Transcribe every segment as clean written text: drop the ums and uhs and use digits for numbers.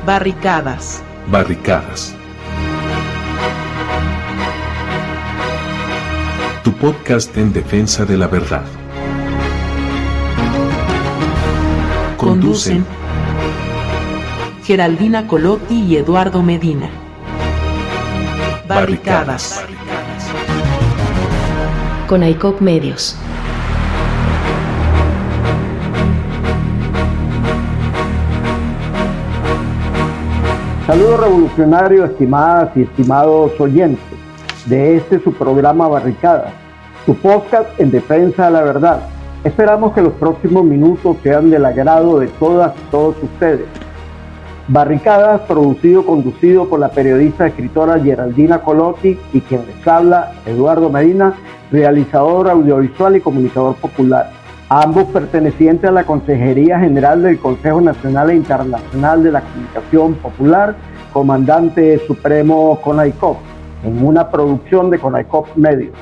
Barricadas. Barricadas. Tu podcast en defensa de la verdad. Conducen Geraldina Colotti y Eduardo Medina. Barricadas. Con AICOP Medios. Saludos revolucionarios, estimadas y estimados oyentes de su programa Barricadas, tu podcast en defensa de la verdad. Esperamos que los próximos minutos sean del agrado de todas y todos ustedes. Barricadas, conducido por la periodista y escritora Geraldina Colotti y quien les habla, Eduardo Medina, realizador audiovisual y comunicador popular. Ambos pertenecientes a la Consejería General del Consejo Nacional e Internacional de la Comunicación Popular, comandante supremo CONAICOP, en una producción de CONAICOP Medios.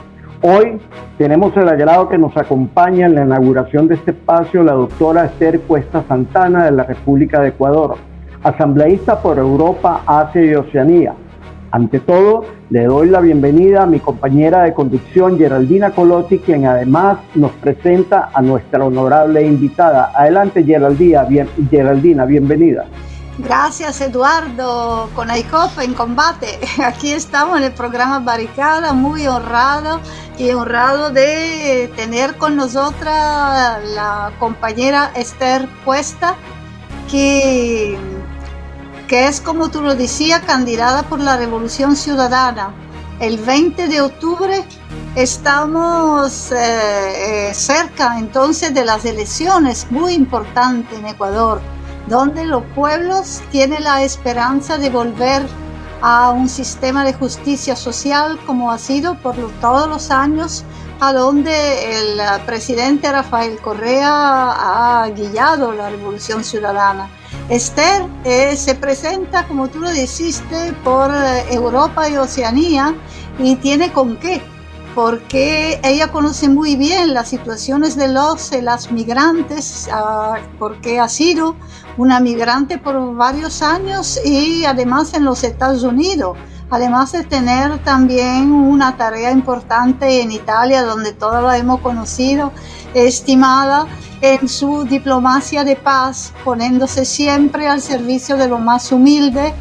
Hoy tenemos el agrado que nos acompaña en la inauguración de este espacio la doctora Esther Cuesta Santana de la República de Ecuador, asambleísta por Europa, Asia y Oceanía. Ante todo, le doy la bienvenida a mi compañera de conducción Geraldina Colotti, quien además nos presenta a nuestra honorable invitada. Adelante, Geraldina, bienvenida. Gracias, Eduardo, con AICOP en combate. Aquí estamos en el programa Barricada, muy honrado de tener con nosotras la compañera Esther Cuesta, que es, como tú lo decías, candidata por la Revolución Ciudadana. El 20 de octubre estamos cerca entonces de las elecciones muy importantes en Ecuador, donde los pueblos tienen la esperanza de volver a un sistema de justicia social como ha sido por todos los años, a donde el presidente Rafael Correa ha guiado la Revolución Ciudadana. Esther se presenta, como tú lo dijiste, por Europa y Oceanía, y tiene con qué, porque ella conoce muy bien las situaciones de las migrantes, porque ha sido una migrante por varios años y además en los Estados Unidos, además de tener también una tarea importante en Italia, donde todos la hemos conocido, estimada en su diplomacia de paz, poniéndose siempre al servicio de lo más humilde,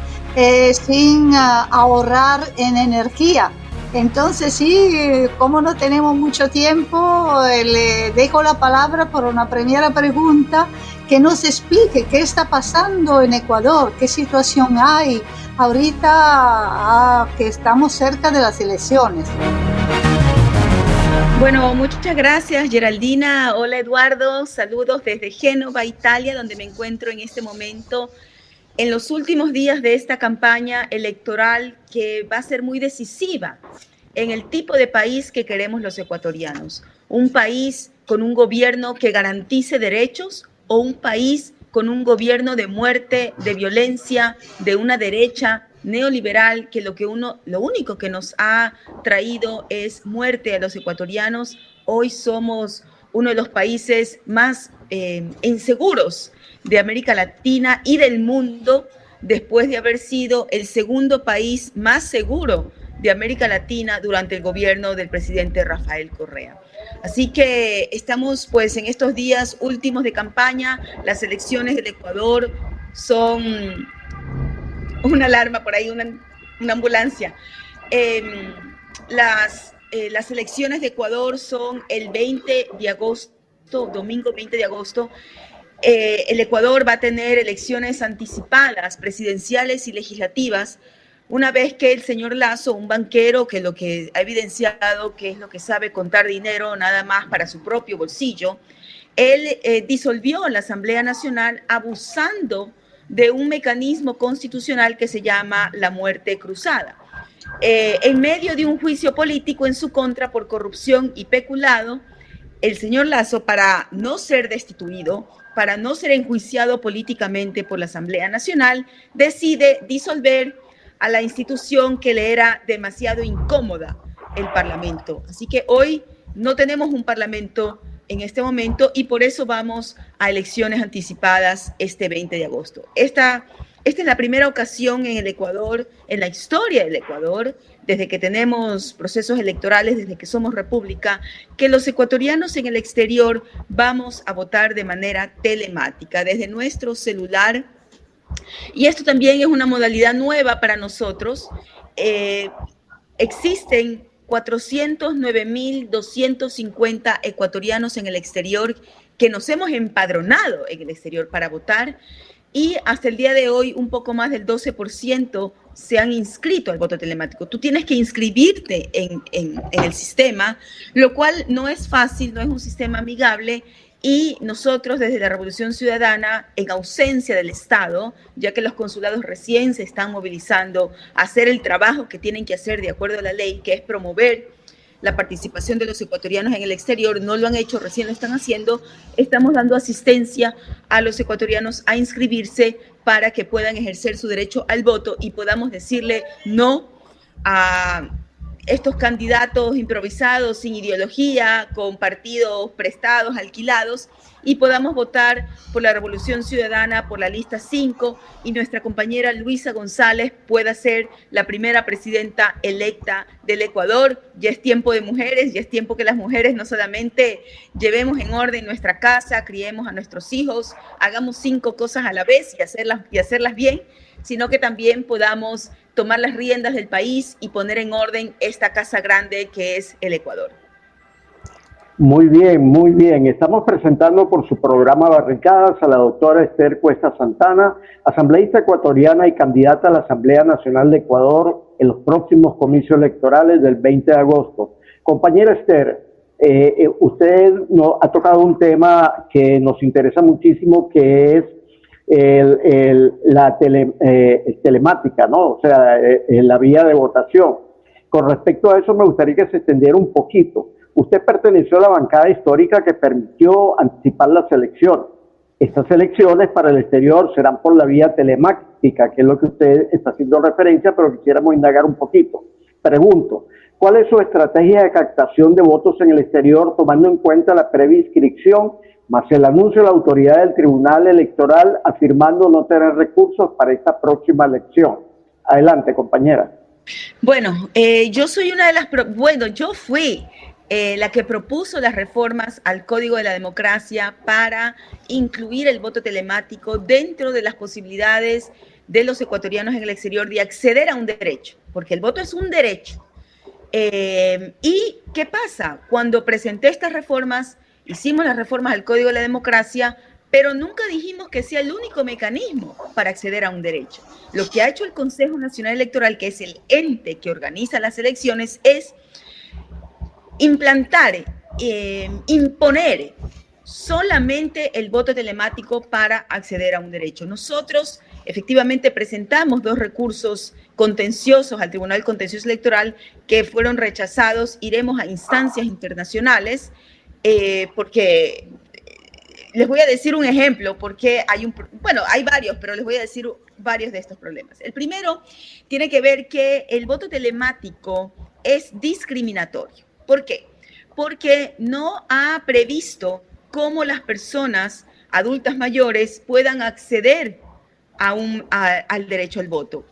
sin ahorrar en energía. Entonces, sí, como no tenemos mucho tiempo, le dejo la palabra por una primera pregunta, que nos explique qué está pasando en Ecuador, qué situación hay ahorita que estamos cerca de las elecciones. Bueno, muchas gracias, Geraldina. Hola, Eduardo. Saludos desde Génova, Italia, donde me encuentro en este momento, en los últimos días de esta campaña electoral que va a ser muy decisiva en el tipo de país que queremos los ecuatorianos. Un país con un gobierno que garantice derechos o un país con un gobierno de muerte, de violencia, de una derecha neoliberal que lo único que nos ha traído es muerte a los ecuatorianos. Hoy somos uno de los países más inseguros de América Latina y del mundo, después de haber sido el segundo país más seguro de América Latina durante el gobierno del presidente Rafael Correa. Así que estamos pues en estos días últimos de campaña. Las elecciones del Ecuador son una alarma por ahí, una ambulancia. Las elecciones de Ecuador son el 20 de agosto, domingo 20 de agosto. El Ecuador va a tener elecciones anticipadas, presidenciales y legislativas, una vez que el señor Lasso, un banquero que lo que ha evidenciado que es lo que sabe contar dinero nada más para su propio bolsillo, él disolvió la Asamblea Nacional abusando de un mecanismo constitucional que se llama la muerte cruzada. En medio de un juicio político en su contra por corrupción y peculado, el señor Lasso, para no ser destituido, para no ser enjuiciado políticamente por la Asamblea Nacional, decide disolver a la institución que le era demasiado incómoda, el Parlamento. Así que hoy no tenemos un Parlamento en este momento y por eso vamos a elecciones anticipadas este 20 de agosto. Esta Esta es la primera ocasión en el Ecuador, en la historia del Ecuador, desde que tenemos procesos electorales, desde que somos república, que los ecuatorianos en el exterior vamos a votar de manera telemática, desde nuestro celular. Y esto también es una modalidad nueva para nosotros. Existen 409.250 ecuatorianos en el exterior que nos hemos empadronado en el exterior para votar. Y hasta el día de hoy, un poco más del 12% se han inscrito al voto telemático. Tú tienes que inscribirte en el sistema, lo cual no es fácil, no es un sistema amigable. Y nosotros desde la Revolución Ciudadana, en ausencia del Estado, ya que los consulados recién se están movilizando a hacer el trabajo que tienen que hacer de acuerdo a la ley, que es promover la participación de los ecuatorianos en el exterior, no lo han hecho, recién lo están haciendo, estamos dando asistencia a los ecuatorianos a inscribirse para que puedan ejercer su derecho al voto y podamos decirle no a estos candidatos improvisados, sin ideología, con partidos prestados, alquilados, y podamos votar por la Revolución Ciudadana, por la lista 5, y nuestra compañera Luisa González pueda ser la primera presidenta electa del Ecuador. Ya es tiempo de mujeres, ya es tiempo que las mujeres no solamente llevemos en orden nuestra casa, criemos a nuestros hijos, hagamos 5 cosas a la vez y hacerlas bien, sino que también podamos tomar las riendas del país y poner en orden esta casa grande que es el Ecuador. Muy bien, muy bien. Estamos presentando por su programa Barricadas a la doctora Esther Cuesta Santana, asambleísta ecuatoriana y candidata a la Asamblea Nacional de Ecuador en los próximos comicios electorales del 20 de agosto. Compañera Esther, usted nos ha tocado un tema que nos interesa muchísimo, que es la telemática, ¿no? O sea, la vía de votación. Con respecto a eso, me gustaría que se extendiera un poquito. Usted perteneció a la bancada histórica que permitió anticipar las elecciones. Estas elecciones para el exterior serán por la vía telemática, que es lo que usted está haciendo referencia, pero quisiéramos indagar un poquito. Pregunto, ¿cuál es su estrategia de captación de votos en el exterior, tomando en cuenta la previa inscripción, más el anuncio de la autoridad del Tribunal Electoral afirmando no tener recursos para esta próxima elección? Adelante, compañera. Bueno, yo soy una de las... yo fui la que propuso las reformas al Código de la Democracia para incluir el voto telemático dentro de las posibilidades de los ecuatorianos en el exterior de acceder a un derecho, porque el voto es un derecho. ¿Y qué pasa? Cuando presenté estas reformas, hicimos las reformas al Código de la Democracia, pero nunca dijimos que sea el único mecanismo para acceder a un derecho. Lo que ha hecho el Consejo Nacional Electoral, que es el ente que organiza las elecciones, es implantar, imponer solamente el voto telemático para acceder a un derecho. Nosotros efectivamente presentamos 2 recursos contenciosos al Tribunal Contencioso Electoral que fueron rechazados. Iremos a instancias internacionales porque les voy a decir un ejemplo, porque hay varios, pero les voy a decir varios de estos problemas. El primero tiene que ver que el voto telemático es discriminatorio. ¿Por qué? Porque no ha previsto cómo las personas adultas mayores puedan acceder al derecho al voto.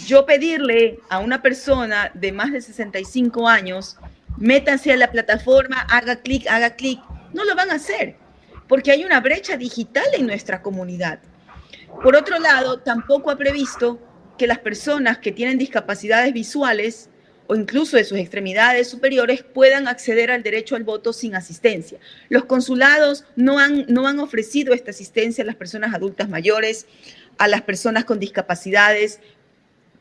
Yo pedirle a una persona de más de 65 años, métanse a la plataforma, haga clic, no lo van a hacer, porque hay una brecha digital en nuestra comunidad. Por otro lado, tampoco ha previsto que las personas que tienen discapacidades visuales o incluso de sus extremidades superiores puedan acceder al derecho al voto sin asistencia. Los consulados no han ofrecido esta asistencia a las personas adultas mayores, a las personas con discapacidades,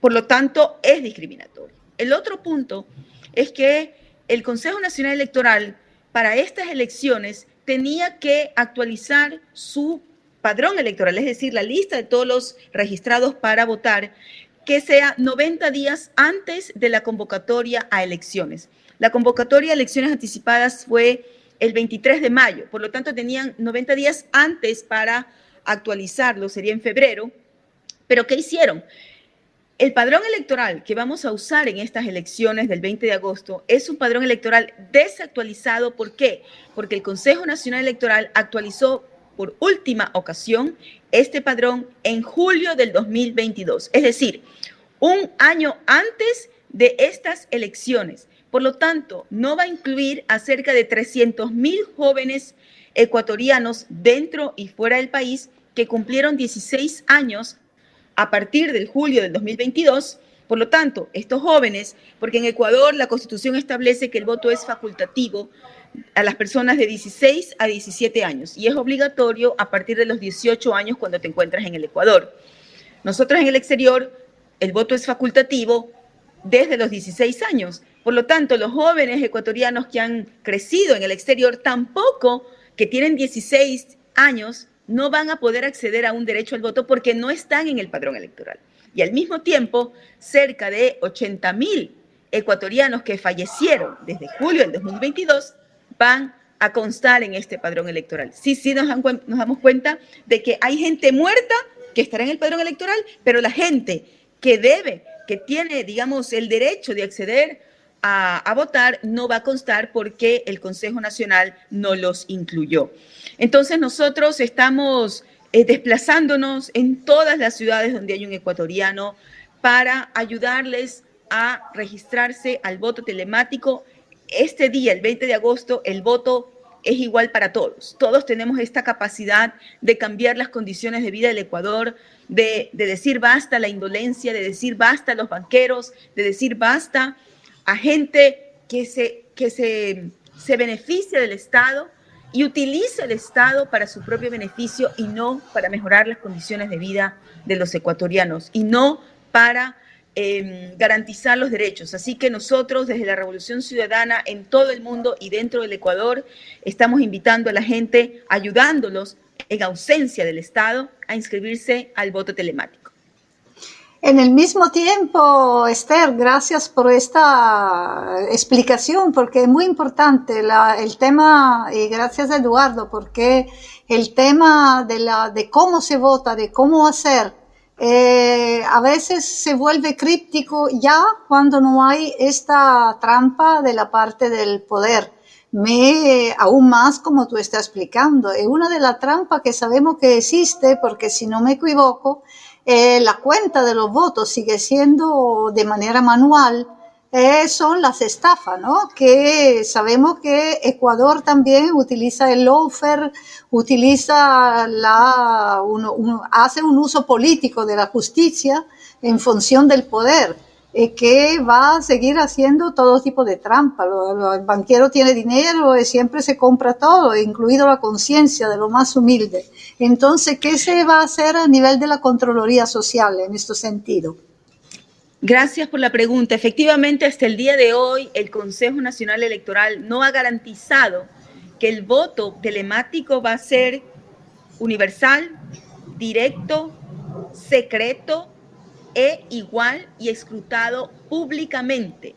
por lo tanto es discriminatorio. El otro punto es que el Consejo Nacional Electoral para estas elecciones tenía que actualizar su padrón electoral, es decir, la lista de todos los registrados para votar, que sea 90 días antes de la convocatoria a elecciones. La convocatoria a elecciones anticipadas fue el 23 de mayo, por lo tanto tenían 90 días antes para actualizarlo, sería en febrero. ¿Pero qué hicieron? El padrón electoral que vamos a usar en estas elecciones del 20 de agosto es un padrón electoral desactualizado. ¿Por qué? Porque el Consejo Nacional Electoral actualizó por última ocasión este padrón en julio del 2022, es decir, un año antes de estas elecciones. Por lo tanto, no va a incluir a cerca de 300,000 jóvenes ecuatorianos dentro y fuera del país que cumplieron 16 años a partir del julio del 2022. Por lo tanto, estos jóvenes, porque en Ecuador la Constitución establece que el voto es facultativo a las personas de 16 a 17 años y es obligatorio a partir de los 18 años cuando te encuentras en el Ecuador. Nosotros en el exterior, el voto es facultativo desde los 16 años. Por lo tanto, los jóvenes ecuatorianos que han crecido en el exterior, tampoco que tienen 16 años, no van a poder acceder a un derecho al voto porque no están en el padrón electoral. Y al mismo tiempo, cerca de 80,000 ecuatorianos que fallecieron desde julio del 2022 van a constar en este padrón electoral. Sí, nos damos cuenta de que hay gente muerta que estará en el padrón electoral, pero la gente que tiene, digamos, el derecho de acceder a votar, no va a constar porque el Consejo Nacional no los incluyó. Entonces nosotros estamos desplazándonos en todas las ciudades donde hay un ecuatoriano para ayudarles a registrarse al voto telemático. Este día, el 20 de agosto, el voto es igual para todos. Todos tenemos esta capacidad de cambiar las condiciones de vida del Ecuador, de decir basta a la indolencia, de decir basta a los banqueros, de decir basta a gente que se beneficia del Estado y utiliza el Estado para su propio beneficio y no para mejorar las condiciones de vida de los ecuatorianos y no para garantizar los derechos. Así que nosotros desde la Revolución Ciudadana en todo el mundo y dentro del Ecuador estamos invitando a la gente, ayudándolos en ausencia del Estado a inscribirse al voto telemático. En el mismo tiempo, Esther, gracias por esta explicación, porque es muy importante el tema, y gracias Eduardo, porque el tema de cómo se vota, de cómo hacer, a veces se vuelve críptico ya cuando no hay esta trampa de la parte del poder. Aún más como tú estás explicando, es una de las trampas que sabemos que existe, porque si no me equivoco, la cuenta de los votos sigue siendo de manera manual, son las estafas, ¿no? Que sabemos que Ecuador también utiliza el lawfare, hace un uso político de la justicia en función del poder, que va a seguir haciendo todo tipo de trampa. El banquero tiene dinero y siempre se compra todo, incluido la conciencia de lo más humilde. Entonces, ¿qué se va a hacer a nivel de la Contraloría Social en este sentido? Gracias por la pregunta. Efectivamente, hasta el día de hoy, el Consejo Nacional Electoral no ha garantizado que el voto telemático va a ser universal, directo, secreto, igual y escrutado públicamente,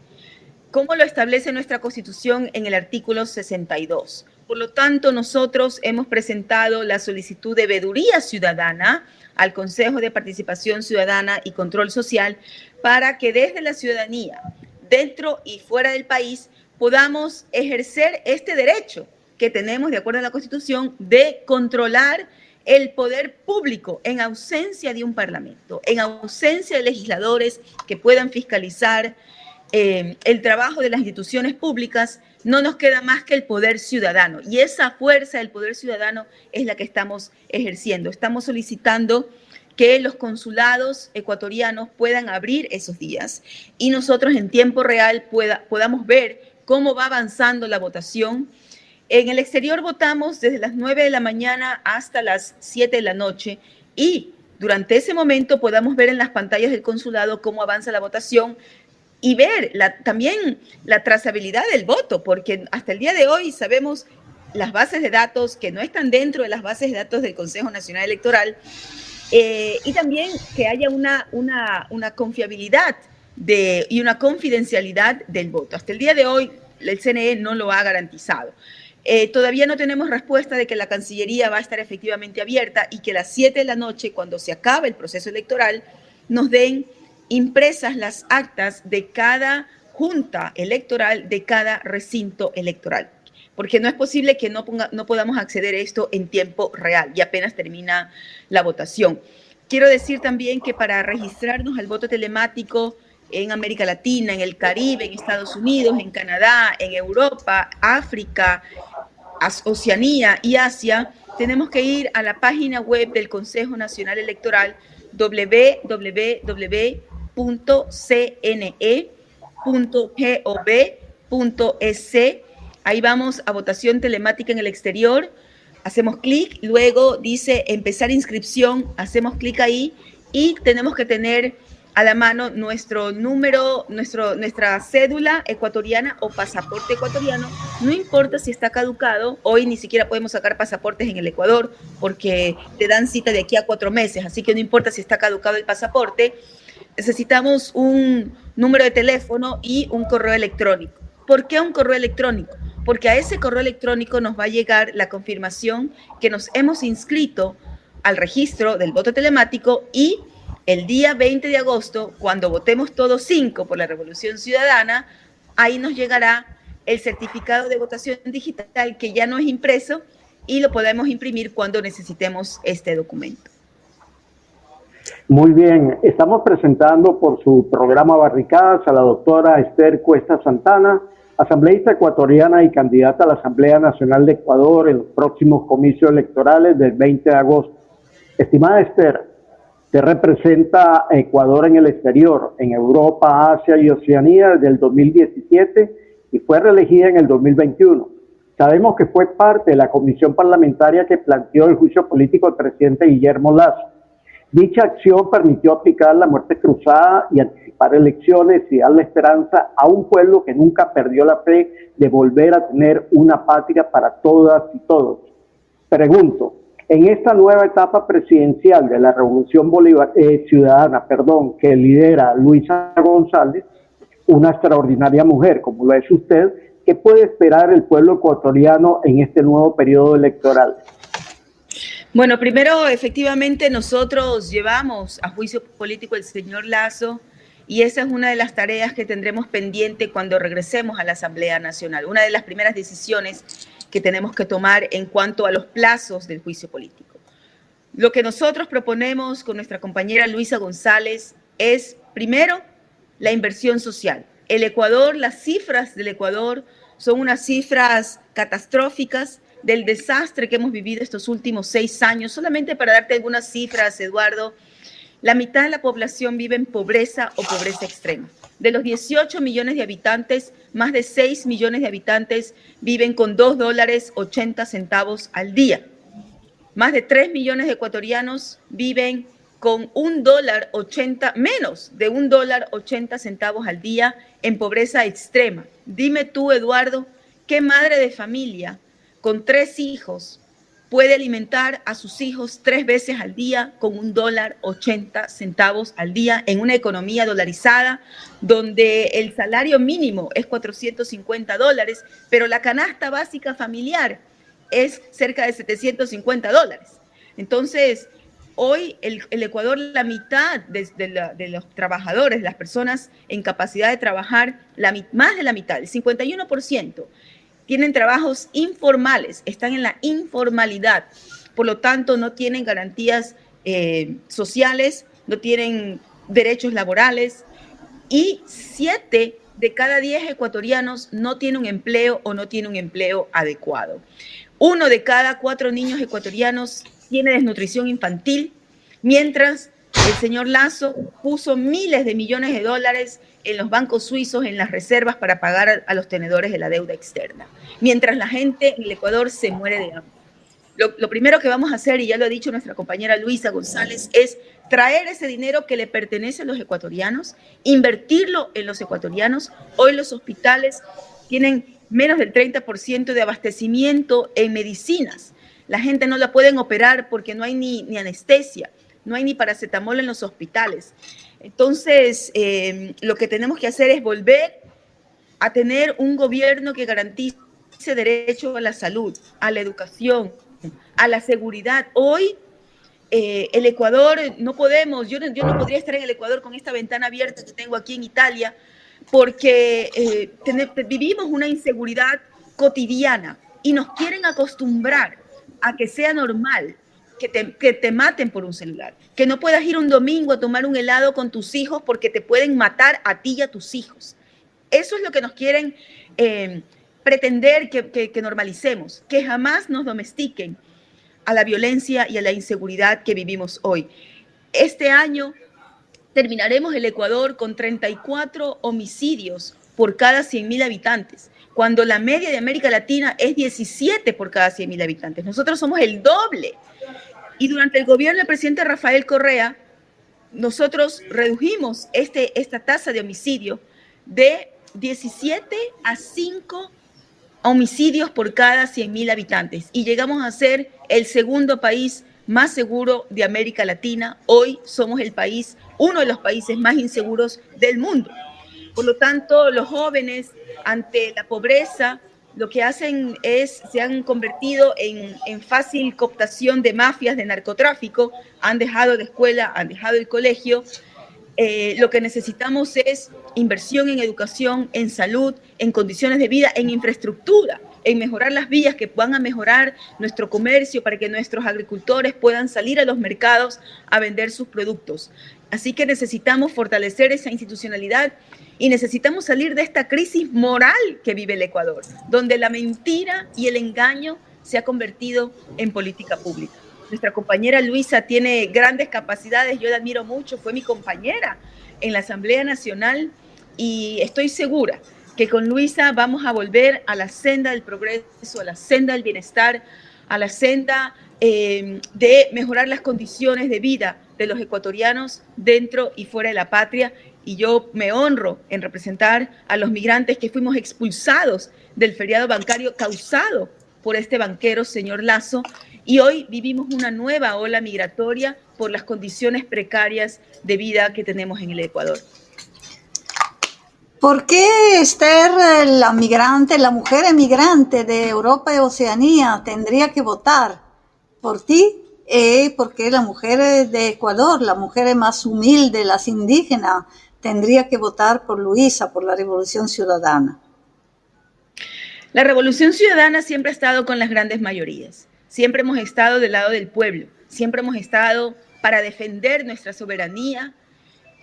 como lo establece nuestra Constitución en el artículo 62. Por lo tanto, nosotros hemos presentado la solicitud de veeduría ciudadana al Consejo de Participación Ciudadana y Control Social para que desde la ciudadanía, dentro y fuera del país, podamos ejercer este derecho que tenemos de acuerdo a la Constitución de controlar el poder público en ausencia de un parlamento, en ausencia de legisladores que puedan fiscalizar el trabajo de las instituciones públicas. No nos queda más que el poder ciudadano y esa fuerza del poder ciudadano es la que estamos ejerciendo. Estamos solicitando que los consulados ecuatorianos puedan abrir esos días y nosotros en tiempo real podamos ver cómo va avanzando la votación. En el exterior votamos desde las 9 de la mañana hasta las 7 de la noche y durante ese momento podamos ver en las pantallas del consulado cómo avanza la votación y ver también la trazabilidad del voto, porque hasta el día de hoy sabemos las bases de datos que no están dentro de las bases de datos del Consejo Nacional Electoral y también que haya una confiabilidad y una confidencialidad del voto. Hasta el día de hoy el CNE no lo ha garantizado. Todavía no tenemos respuesta de que la Cancillería va a estar efectivamente abierta y que a las 7 de la noche, cuando se acabe el proceso electoral, nos den impresas las actas de cada junta electoral, de cada recinto electoral. porque no es posible que no podamos acceder a esto en tiempo real y apenas termina la votación. Quiero decir también que para registrarnos al voto telemático en América Latina, en el Caribe, en Estados Unidos, en Canadá, en Europa, África, Oceanía y Asia, tenemos que ir a la página web del Consejo Nacional Electoral www.cne.gov.es. Ahí vamos a votación telemática en el exterior, hacemos clic, luego dice empezar inscripción, hacemos clic ahí y tenemos que tener a la mano nuestro número, nuestra cédula ecuatoriana o pasaporte ecuatoriano. No importa si está caducado, hoy ni siquiera podemos sacar pasaportes en el Ecuador porque te dan cita de aquí a 4 meses, así que no importa si está caducado el pasaporte. Necesitamos un número de teléfono y un correo electrónico. ¿Por qué un correo electrónico? Porque a ese correo electrónico nos va a llegar la confirmación que nos hemos inscrito al registro del voto telemático y el día 20 de agosto, cuando votemos todos 5 por la Revolución Ciudadana, ahí nos llegará el certificado de votación digital que ya no es impreso y lo podemos imprimir cuando necesitemos este documento. Muy bien, estamos presentando por su programa Barricadas a la doctora Esther Cuesta Santana, asambleísta ecuatoriana y candidata a la Asamblea Nacional de Ecuador en los próximos comicios electorales del 20 de agosto. Estimada Esther, usted representa a Ecuador en el exterior, en Europa, Asia y Oceanía desde el 2017 y fue reelegida en el 2021. Sabemos que fue parte de la comisión parlamentaria que planteó el juicio político del presidente Guillermo Lasso. Dicha acción permitió aplicar la muerte cruzada y anticipar elecciones y dar la esperanza a un pueblo que nunca perdió la fe de volver a tener una patria para todas y todos. Pregunto, en esta nueva etapa presidencial de la Revolución Ciudadana, que lidera Luisa González, una extraordinaria mujer, como lo es usted, ¿qué puede esperar el pueblo ecuatoriano en este nuevo periodo electoral? Bueno, primero, efectivamente, nosotros llevamos a juicio político el señor Lasso y esa es una de las tareas que tendremos pendiente cuando regresemos a la Asamblea Nacional. Una de las primeras decisiones que tenemos que tomar en cuanto a los plazos del juicio político. Lo que nosotros proponemos con nuestra compañera Luisa González es, primero, la inversión social. El Ecuador, las cifras del Ecuador son unas cifras catastróficas del desastre que hemos vivido estos últimos 6 años. Solamente para darte algunas cifras, Eduardo, la mitad de la población vive en pobreza o pobreza extrema. De los 18 millones de habitantes, más de 6 millones de habitantes viven con $2.80 al día. Más de 3 millones de ecuatorianos viven con $1.80, menos de $1.80 al día en pobreza extrema. Dime tú, Eduardo, ¿qué madre de familia con 3 hijos puede alimentar a sus hijos 3 veces al día con $1.80 al día en una economía dolarizada donde el salario mínimo es $450, pero la canasta básica familiar es cerca de $750? Entonces, hoy el Ecuador, la mitad de los trabajadores, las personas en capacidad de trabajar, más de la mitad, el 51%, tienen trabajos informales, están en la informalidad, por lo tanto no tienen garantías sociales, no tienen derechos laborales y 7 de cada 10 ecuatorianos no tienen un empleo o no tienen un empleo adecuado. 1 de cada 4 niños ecuatorianos tiene desnutrición infantil, mientras el señor Lasso puso miles de millones de dólares en los bancos suizos, en las reservas para pagar a los tenedores de la deuda externa, mientras la gente en el Ecuador se muere de hambre. Lo primero que vamos a hacer, y ya lo ha dicho nuestra compañera Luisa González, es traer ese dinero que le pertenece a los ecuatorianos, invertirlo en los ecuatorianos. Hoy los hospitales tienen menos del 30% de abastecimiento en medicinas. La gente no la pueden operar porque no hay ni anestesia, no hay ni paracetamol en los hospitales. Entonces, lo que tenemos que hacer es volver a tener un gobierno que garantice derecho a la salud, a la educación, a la seguridad. Hoy, el Ecuador, no podemos, yo no podría estar en el Ecuador con esta ventana abierta que tengo aquí en Italia, porque vivimos una inseguridad cotidiana. y nos quieren acostumbrar a que sea normal que te maten por un celular, que no puedas ir un domingo a tomar un helado con tus hijos porque te pueden matar a ti y a tus hijos. Eso es lo que nos quieren pretender que normalicemos, que jamás nos domestiquen a la violencia y a la inseguridad que vivimos hoy. Este año terminaremos el Ecuador con 34 homicidios por cada 100.000 habitantes, cuando la media de América Latina es 17 por cada 100.000 habitantes. Nosotros somos el doble. Y durante el gobierno del presidente Rafael Correa, nosotros redujimos esta tasa de homicidio de 17 a 5 homicidios por cada 100.000 habitantes. Y llegamos a ser el segundo país más seguro de América Latina. Hoy somos uno de los países más inseguros del mundo. Por lo tanto, los jóvenes ante la pobreza lo que hacen se han convertido en fácil cooptación de mafias de narcotráfico, han dejado la escuela, han dejado el colegio. Lo que necesitamos es inversión en educación, en salud, en condiciones de vida, en infraestructura, en mejorar las vías que van a mejorar nuestro comercio para que nuestros agricultores puedan salir a los mercados a vender sus productos. Así que necesitamos fortalecer esa institucionalidad y necesitamos salir de esta crisis moral que vive el Ecuador, donde la mentira y el engaño se ha convertido en política pública. Nuestra compañera Luisa tiene grandes capacidades, yo la admiro mucho, fue mi compañera en la Asamblea Nacional y estoy segura que con Luisa vamos a volver a la senda del progreso, a la senda del bienestar, a la senda de mejorar las condiciones de vida de los ecuatorianos dentro y fuera de la patria. Y yo me honro en representar a los migrantes que fuimos expulsados del feriado bancario causado por este banquero, señor Lazo, y hoy vivimos una nueva ola migratoria por las condiciones precarias de vida que tenemos en el Ecuador. ¿Por qué Esther, la mujer emigrante de Europa y Oceanía, tendría que votar por ti? Porque la mujer de Ecuador, la mujer más humilde, las indígenas, tendría que votar por Luisa, por la Revolución Ciudadana. La Revolución Ciudadana siempre ha estado con las grandes mayorías. Siempre hemos estado del lado del pueblo. Siempre hemos estado para defender nuestra soberanía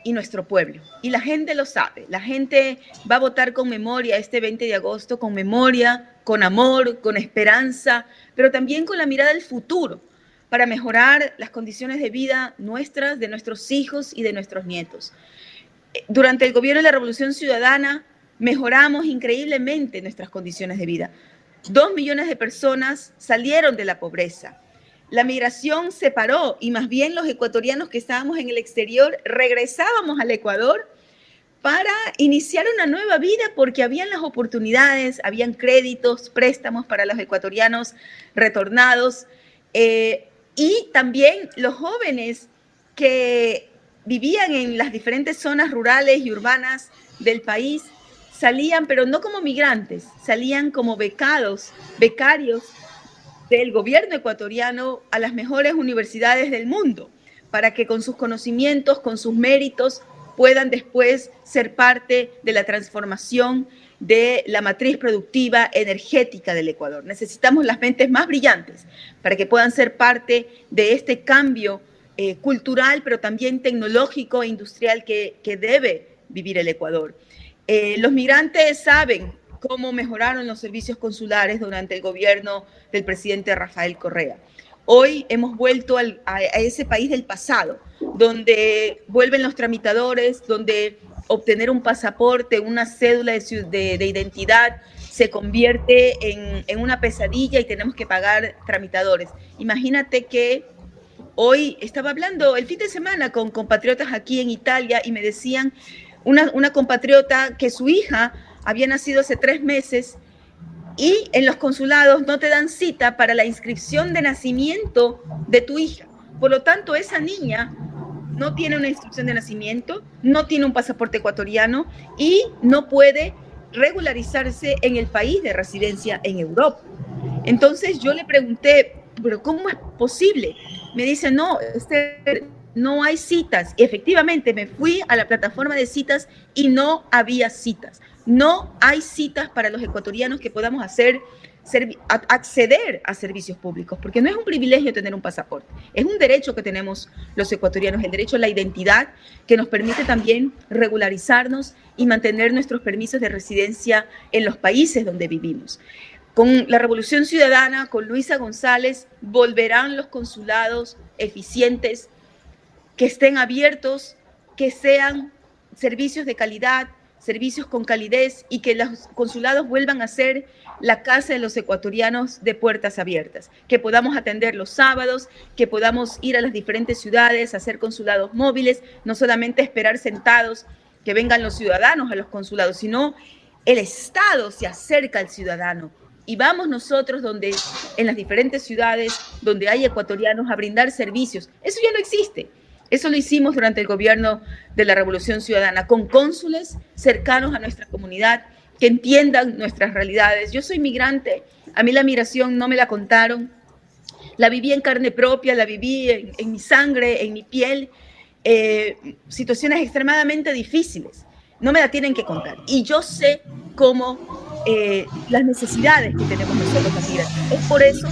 y nuestro pueblo. Y la gente lo sabe. La gente va a votar con memoria este 20 de agosto, con memoria, con amor, con esperanza, pero también con la mirada al futuro, para mejorar las condiciones de vida nuestras, de nuestros hijos y de nuestros nietos. Durante el gobierno de la Revolución Ciudadana mejoramos increíblemente nuestras condiciones de vida. 2 millones de personas salieron de la pobreza. La migración se paró y más bien los ecuatorianos que estábamos en el exterior regresábamos al Ecuador para iniciar una nueva vida porque habían las oportunidades, habían créditos, préstamos para los ecuatorianos retornados. Y también los jóvenes que vivían en las diferentes zonas rurales y urbanas del país salían, pero no como migrantes, salían como becarios del gobierno ecuatoriano a las mejores universidades del mundo, para que con sus conocimientos, con sus méritos, puedan después ser parte de la transformación de la matriz productiva energética del Ecuador. Necesitamos las mentes más brillantes para que puedan ser parte de este cambio cultural, pero también tecnológico e industrial que debe vivir el Ecuador. Los migrantes saben cómo mejoraron los servicios consulares durante el gobierno del presidente Rafael Correa. Hoy hemos vuelto a ese país del pasado, donde vuelven los tramitadores, donde obtener un pasaporte, una cédula de identidad se convierte en una pesadilla y tenemos que pagar tramitadores. Imagínate que hoy estaba hablando el fin de semana con compatriotas aquí en Italia y me decían una compatriota que su hija había nacido hace 3 meses y en los consulados no te dan cita para la inscripción de nacimiento de tu hija. Por lo tanto, esa niña no tiene una instrucción de nacimiento, no tiene un pasaporte ecuatoriano y no puede regularizarse en el país de residencia en Europa. Entonces yo le pregunté, ¿pero cómo es posible? Me dice, no, no hay citas. Y efectivamente me fui a la plataforma de citas y no había citas. No hay citas para los ecuatorianos que podamos hacer acceder a servicios públicos, porque no es un privilegio tener un pasaporte, es un derecho que tenemos los ecuatorianos, el derecho a la identidad, que nos permite también regularizarnos y mantener nuestros permisos de residencia en los países donde vivimos. Con la Revolución Ciudadana, con Luisa González, volverán los consulados eficientes, que estén abiertos, que sean servicios de calidad, servicios con calidez, y que los consulados vuelvan a ser la casa de los ecuatorianos de puertas abiertas, que podamos atender los sábados, que podamos ir a las diferentes ciudades, hacer consulados móviles, no solamente esperar sentados que vengan los ciudadanos a los consulados, sino el Estado se acerca al ciudadano y vamos nosotros en las diferentes ciudades donde hay ecuatorianos a brindar servicios. Eso ya no existe. Eso lo hicimos durante el gobierno de la Revolución Ciudadana, con cónsules cercanos a nuestra comunidad, que entiendan nuestras realidades. Yo soy migrante, a mí la migración no me la contaron, la viví en carne propia, la viví en mi sangre, en mi piel, situaciones extremadamente difíciles, no me la tienen que contar. Y yo sé cómo las necesidades que tenemos nosotros los migrantes. Es por eso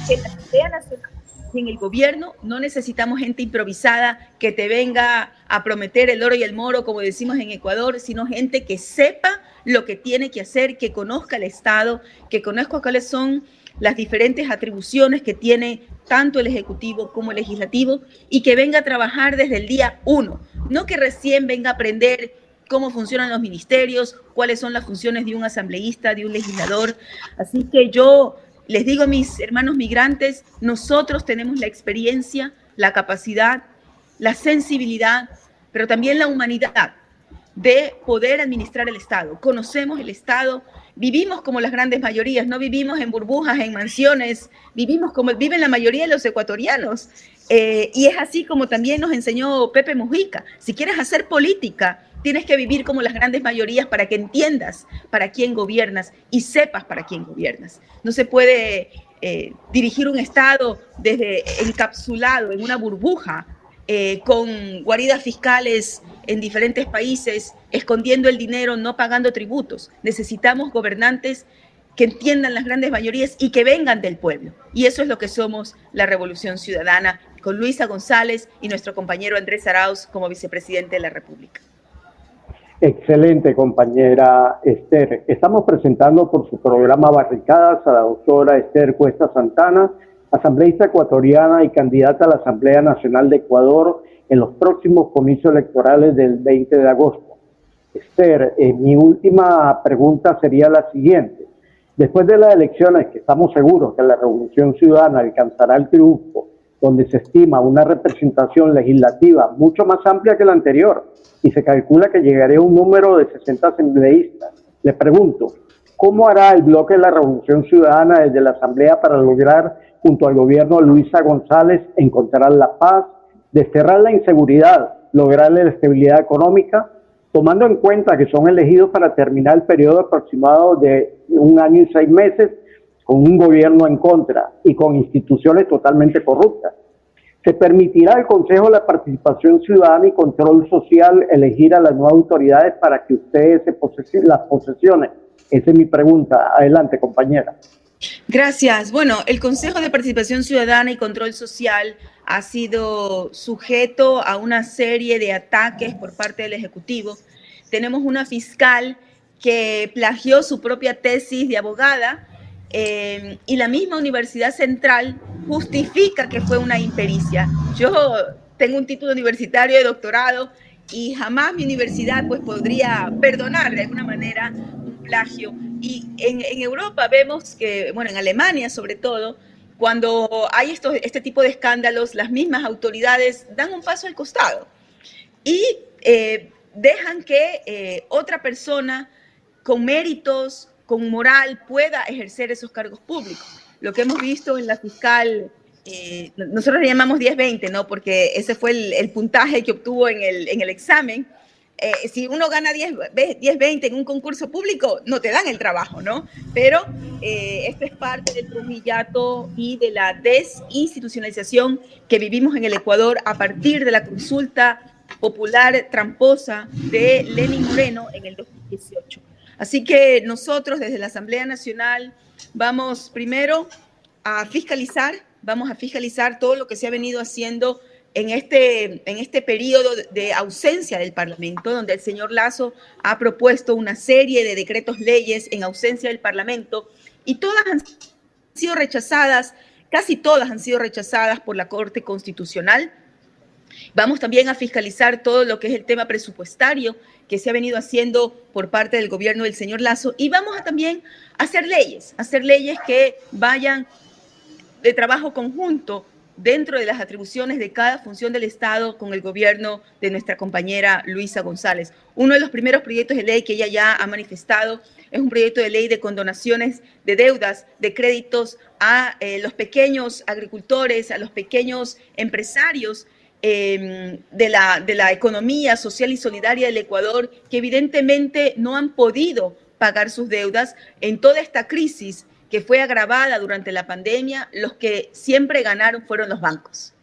que en la Asamblea Nacional y en el gobierno no necesitamos gente improvisada que te venga a prometer el oro y el moro, como decimos en Ecuador, sino gente que sepa lo que tiene que hacer, que conozca el Estado, que conozca cuáles son las diferentes atribuciones que tiene tanto el Ejecutivo como el Legislativo, y que venga a trabajar desde el día 1, no que recién venga a aprender cómo funcionan los ministerios, cuáles son las funciones de un asambleísta, de un legislador. Así que yo les digo a mis hermanos migrantes, nosotros tenemos la experiencia, la capacidad, la sensibilidad, pero también la humanidad de poder administrar el Estado. Conocemos el Estado, vivimos como las grandes mayorías, no vivimos en burbujas, en mansiones, vivimos como viven la mayoría de los ecuatorianos. Y es así como también nos enseñó Pepe Mujica. Si quieres hacer política, tienes que vivir como las grandes mayorías para que entiendas para quién gobiernas y sepas para quién gobiernas. No se puede dirigir un Estado desde encapsulado en una burbuja, con guaridas fiscales en diferentes países, escondiendo el dinero, no pagando tributos. Necesitamos gobernantes que entiendan las grandes mayorías y que vengan del pueblo. Y eso es lo que somos la Revolución Ciudadana, con Luisa González y nuestro compañero Andrés Arauz como vicepresidente de la República. Excelente, compañera Esther. Estamos presentando por su programa Barricadas a la doctora Esther Cuesta Santana, asambleísta ecuatoriana y candidata a la Asamblea Nacional de Ecuador en los próximos comicios electorales del 20 de agosto. Esther, mi última pregunta sería la siguiente. Después de las elecciones, que estamos seguros que la Revolución Ciudadana alcanzará el triunfo, donde se estima una representación legislativa mucho más amplia que la anterior, y se calcula que llegaría a un número de 60 asambleístas. Le pregunto, ¿cómo hará el bloque de la Revolución Ciudadana desde la Asamblea para lograr, junto al gobierno de Luisa González, encontrar la paz, desterrar la inseguridad, lograr la estabilidad económica, tomando en cuenta que son elegidos para terminar el periodo aproximado de 1 año y 6 meses, con un gobierno en contra y con instituciones totalmente corruptas? ¿Se permitirá al Consejo de la Participación Ciudadana y Control Social elegir a las nuevas autoridades para que ustedes las posesionen? Esa es mi pregunta. Adelante, compañera. Gracias. Bueno, el Consejo de Participación Ciudadana y Control Social ha sido sujeto a una serie de ataques por parte del Ejecutivo. Tenemos una fiscal que plagió su propia tesis de abogada, y la misma Universidad Central justifica que fue una impericia. Yo tengo un título universitario de doctorado y jamás mi universidad pues podría perdonar de alguna manera un plagio. Y en Europa vemos que, bueno, en Alemania sobre todo, cuando hay este tipo de escándalos, las mismas autoridades dan un paso al costado y dejan que otra persona con méritos, con moral, pueda ejercer esos cargos públicos. Lo que hemos visto en la fiscal, nosotros le llamamos 10-20, ¿no? Porque ese fue el puntaje que obtuvo en el examen. Si uno gana 10-20 en un concurso público, no te dan el trabajo, ¿no? Pero esto es parte del trujillato y de la desinstitucionalización que vivimos en el Ecuador a partir de la consulta popular tramposa de Lenín Moreno en el 2018. Así que nosotros desde la Asamblea Nacional Vamos primero a fiscalizar, todo lo que se ha venido haciendo en este periodo de ausencia del Parlamento, donde el señor Lasso ha propuesto una serie de decretos leyes en ausencia del Parlamento y todas han sido rechazadas, casi todas han sido rechazadas por la Corte Constitucional. Vamos también a fiscalizar todo lo que es el tema presupuestario que se ha venido haciendo por parte del gobierno del señor Lasso y vamos a también hacer leyes que vayan de trabajo conjunto dentro de las atribuciones de cada función del Estado con el gobierno de nuestra compañera Luisa González. Uno de los primeros proyectos de ley que ella ya ha manifestado es un proyecto de ley de condonaciones de deudas, de créditos a los pequeños agricultores, a los pequeños empresarios de la economía social y solidaria del Ecuador, que evidentemente no han podido pagar sus deudas en toda esta crisis que fue agravada durante la pandemia. Los que siempre ganaron fueron los bancos,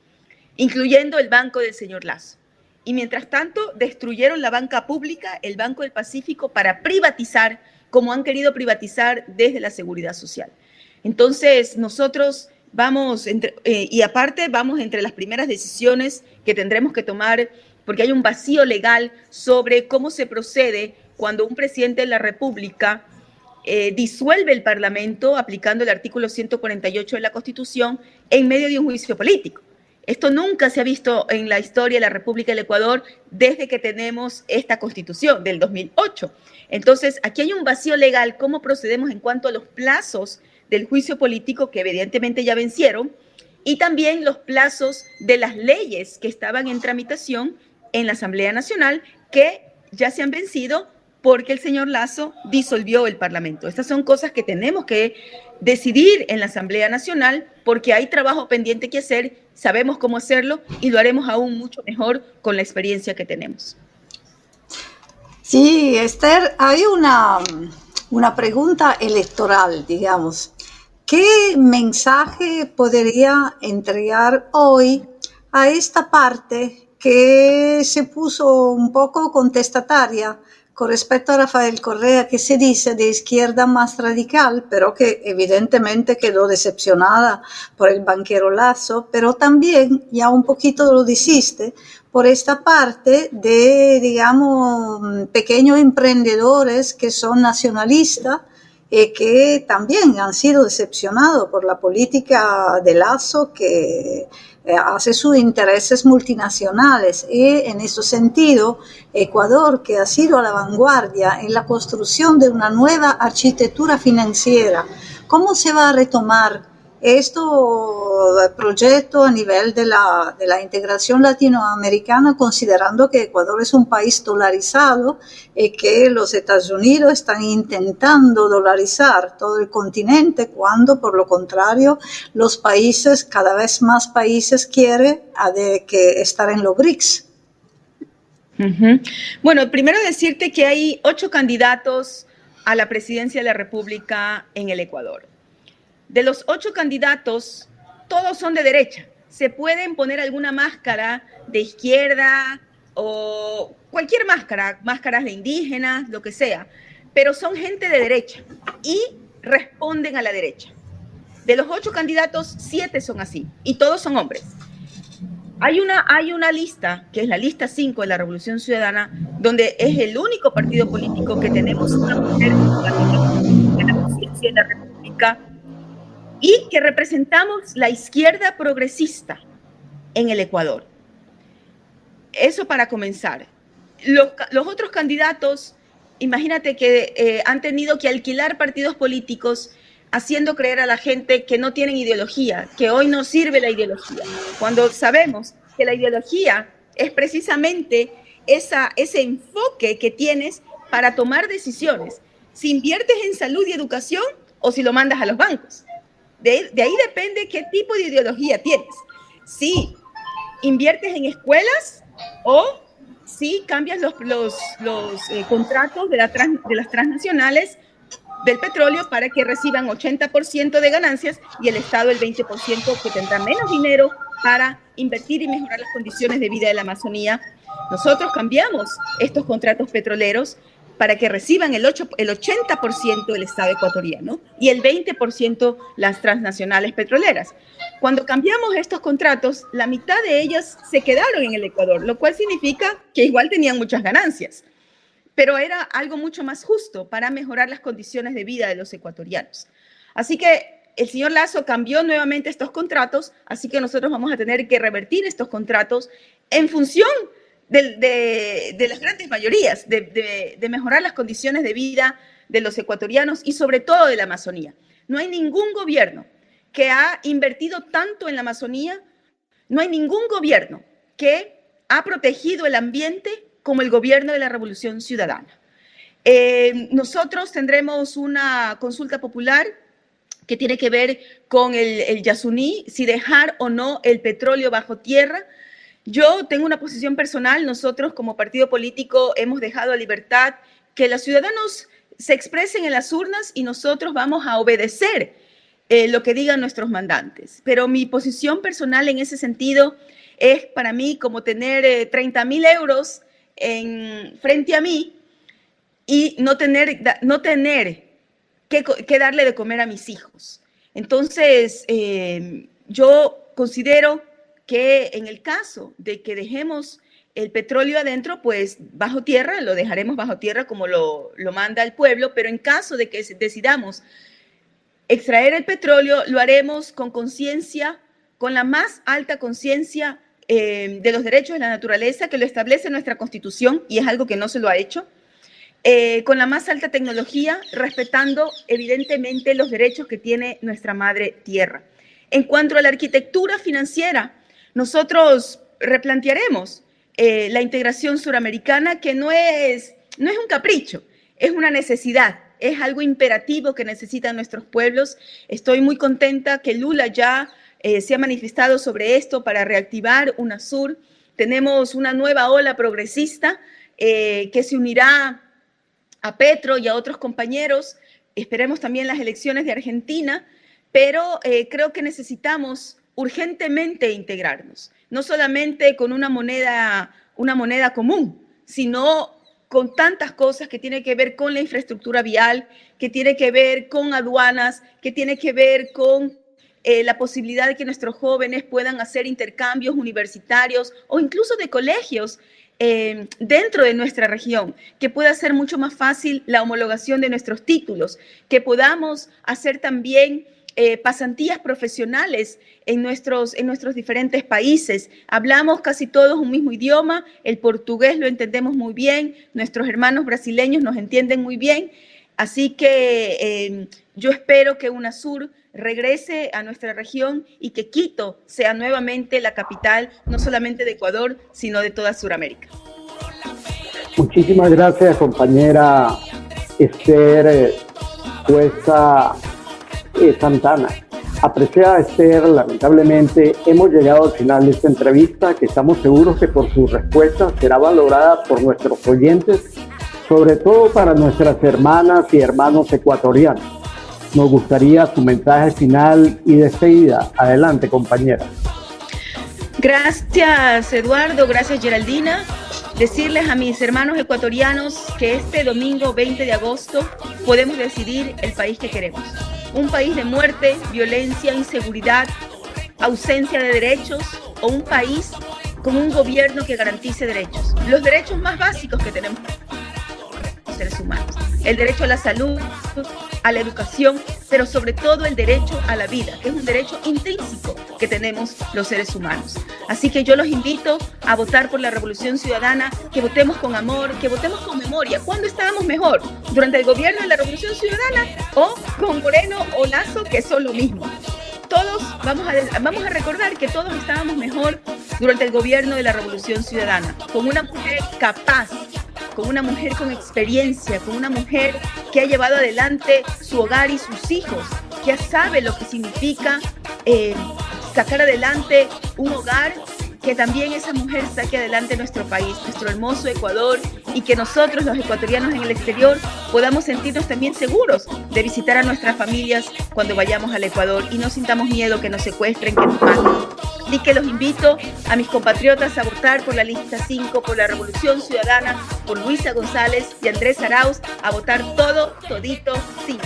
incluyendo el banco del señor Lasso. Y mientras tanto, destruyeron la banca pública, el Banco del Pacífico, para privatizar, como han querido privatizar desde la seguridad social. Entonces, nosotros vamos, y aparte vamos entre las primeras decisiones que tendremos que tomar, porque hay un vacío legal sobre cómo se procede cuando un presidente de la República disuelve el Parlamento aplicando el artículo 148 de la Constitución en medio de un juicio político. Esto nunca se ha visto en la historia de la República del Ecuador desde que tenemos esta Constitución del 2008. Entonces, aquí hay un vacío legal. ¿Cómo procedemos en cuanto a los plazos del juicio político, que evidentemente ya vencieron, y también los plazos de las leyes que estaban en tramitación en la Asamblea Nacional, que ya se han vencido porque el señor Lasso disolvió el Parlamento? Estas son cosas que tenemos que decidir en la Asamblea Nacional, porque hay trabajo pendiente que hacer, sabemos cómo hacerlo y lo haremos aún mucho mejor con la experiencia que tenemos. Sí, Esther, hay una pregunta electoral, digamos. ¿Qué mensaje podría entregar hoy a esta parte que se puso un poco contestataria con respecto a Rafael Correa, que se dice de izquierda más radical, pero que evidentemente quedó decepcionada por el banquero Lasso, pero también, ya un poquito lo dijiste, por esta parte de, digamos, pequeños emprendedores que son nacionalistas y que también han sido decepcionados por la política de Lasso, que hace sus intereses multinacionales. Y en ese sentido, Ecuador, que ha sido a la vanguardia en la construcción de una nueva arquitectura financiera, ¿cómo se va a retomar este proyecto a nivel de la integración latinoamericana, considerando que Ecuador es un país dolarizado y que los Estados Unidos están intentando dolarizar todo el continente, cuando por lo contrario los países, cada vez más países quieren estar en los BRICS? Uh-huh. Bueno, primero decirte que hay 8 candidatos a la presidencia de la República en el Ecuador. De los 8 candidatos, todos son de derecha. Se pueden poner alguna máscara de izquierda o cualquier máscara, máscaras de indígenas, lo que sea, pero son gente de derecha y responden a la derecha. De los 8 candidatos, 7 son así y todos son hombres. Hay una lista, que es la lista 5 de la Revolución Ciudadana, donde es el único partido político que tenemos una mujer en la presidencia de la República, y que representamos la izquierda progresista en el Ecuador. Eso para comenzar. Los otros candidatos, imagínate que han tenido que alquilar partidos políticos haciendo creer a la gente que no tienen ideología, que hoy no sirve la ideología, cuando sabemos que la ideología es precisamente ese enfoque que tienes para tomar decisiones. Si inviertes en salud y educación o si lo mandas a los bancos. De ahí depende qué tipo de ideología tienes. Si inviertes en escuelas o si cambias los contratos de las transnacionales del petróleo para que reciban 80% de ganancias y el Estado el 20%, que tendrá menos dinero para invertir y mejorar las condiciones de vida de la Amazonía. Nosotros cambiamos estos contratos petroleros para que reciban el 80% del Estado ecuatoriano y el 20% las transnacionales petroleras. Cuando cambiamos estos contratos, la mitad de ellas se quedaron en el Ecuador, lo cual significa que igual tenían muchas ganancias, pero era algo mucho más justo para mejorar las condiciones de vida de los ecuatorianos. Así que el señor Lasso cambió nuevamente estos contratos, así que nosotros vamos a tener que revertir estos contratos en función de las grandes mayorías, de mejorar las condiciones de vida de los ecuatorianos y sobre todo de la Amazonía. No hay ningún gobierno que ha invertido tanto en la Amazonía, no hay ningún gobierno que ha protegido el ambiente como el gobierno de la Revolución Ciudadana. Nosotros tendremos una consulta popular que tiene que ver con el Yasuní, si dejar o no el petróleo bajo tierra. Yo tengo una posición personal, nosotros como partido político hemos dejado a libertad que los ciudadanos se expresen en las urnas y nosotros vamos a obedecer lo que digan nuestros mandantes. Pero mi posición personal en ese sentido es para mí como tener 30.000 euros frente a mí y no tener que darle de comer a mis hijos. Entonces, yo considero que en el caso de que dejemos el petróleo adentro, pues bajo tierra, lo dejaremos bajo tierra como lo manda el pueblo, pero en caso de que decidamos extraer el petróleo, lo haremos con conciencia, con la más alta conciencia de los derechos de la naturaleza, que lo establece nuestra Constitución, y es algo que no se lo ha hecho, con la más alta tecnología, respetando evidentemente los derechos que tiene nuestra madre tierra. En cuanto a la arquitectura financiera, nosotros replantearemos la integración suramericana, que no es un capricho, es una necesidad, es algo imperativo que necesitan nuestros pueblos. Estoy muy contenta que Lula ya se ha manifestado sobre esto para reactivar UNASUR. Tenemos una nueva ola progresista que se unirá a Petro y a otros compañeros. Esperemos también las elecciones de Argentina, pero creo que necesitamos urgentemente integrarnos, no solamente con una moneda común, sino con tantas cosas que tienen que ver con la infraestructura vial, que tiene que ver con aduanas, que tiene que ver con la posibilidad de que nuestros jóvenes puedan hacer intercambios universitarios o incluso de colegios dentro de nuestra región, que pueda ser mucho más fácil la homologación de nuestros títulos, que podamos hacer también pasantías profesionales en nuestros diferentes países. Hablamos casi todos un mismo idioma, el portugués lo entendemos muy bien, nuestros hermanos brasileños nos entienden muy bien, así que yo espero que UNASUR regrese a nuestra región y que Quito sea nuevamente la capital, no solamente de Ecuador, sino de toda Sudamérica. Muchísimas gracias, compañera Esther Cuesta Santana. Apreciada Esther, lamentablemente hemos llegado al final de esta entrevista, que estamos seguros que por sus respuestas será valorada por nuestros oyentes, sobre todo para nuestras hermanas y hermanos ecuatorianos. Nos gustaría su mensaje final y despedida. Adelante, compañera. Gracias, Eduardo. Gracias, Geraldina. Decirles a mis hermanos ecuatorianos que este domingo 20 de agosto podemos decidir el país que queremos. Un país de muerte, violencia, inseguridad, ausencia de derechos, o un país con un gobierno que garantice derechos. Los derechos más básicos que tenemos los seres humanos. El derecho a la salud, a la educación, pero sobre todo el derecho a la vida, que es un derecho intrínseco que tenemos los seres humanos. Así que yo los invito a votar por la Revolución Ciudadana, que votemos con amor, que votemos con memoria. ¿Cuándo estábamos mejor? ¿Durante el gobierno de la Revolución Ciudadana o con Moreno o Lasso, que son lo mismo? Todos vamos a recordar que todos estábamos mejor durante el gobierno de la Revolución Ciudadana, con una mujer capaz, con una mujer con experiencia, con una mujer que ha llevado adelante su hogar y sus hijos, que ya sabe lo que significa sacar adelante un hogar, que también esa mujer saque adelante nuestro país, nuestro hermoso Ecuador, y que nosotros, los ecuatorianos en el exterior, podamos sentirnos también seguros de visitar a nuestras familias cuando vayamos al Ecuador y no sintamos miedo que nos secuestren, que nos maten. Así que los invito a mis compatriotas a votar por la lista 5, por la Revolución Ciudadana, por Luisa González y Andrés Arauz, a votar todo, todito, 5.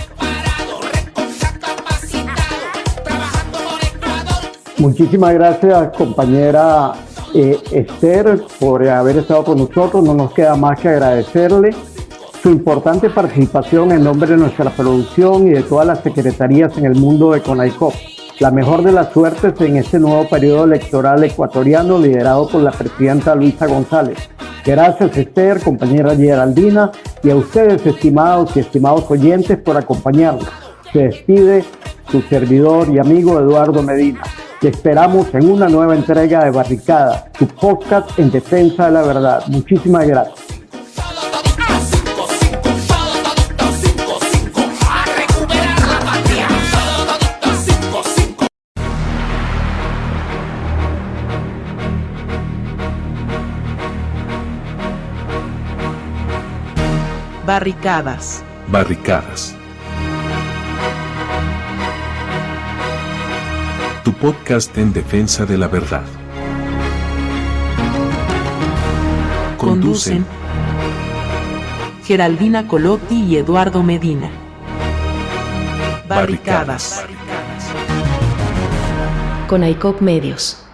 Muchísimas gracias, compañera Esther, por haber estado con nosotros. No nos queda más que agradecerle su importante participación en nombre de nuestra producción y de todas las secretarías en el mundo de CONAICOP. La mejor de las suertes en este nuevo periodo electoral ecuatoriano liderado por la presidenta Luisa González. Gracias, Esther, compañera Geraldina, y a ustedes, estimados y estimados oyentes, por acompañarnos. Se despide su servidor y amigo Eduardo Medina. Te esperamos en una nueva entrega de Barricada, tu podcast en defensa de la verdad. Muchísimas gracias. Barricadas. Barricadas. Tu podcast en defensa de la verdad. Conducen Geraldina Colotti y Eduardo Medina. Barricadas. CONAICOP Medios.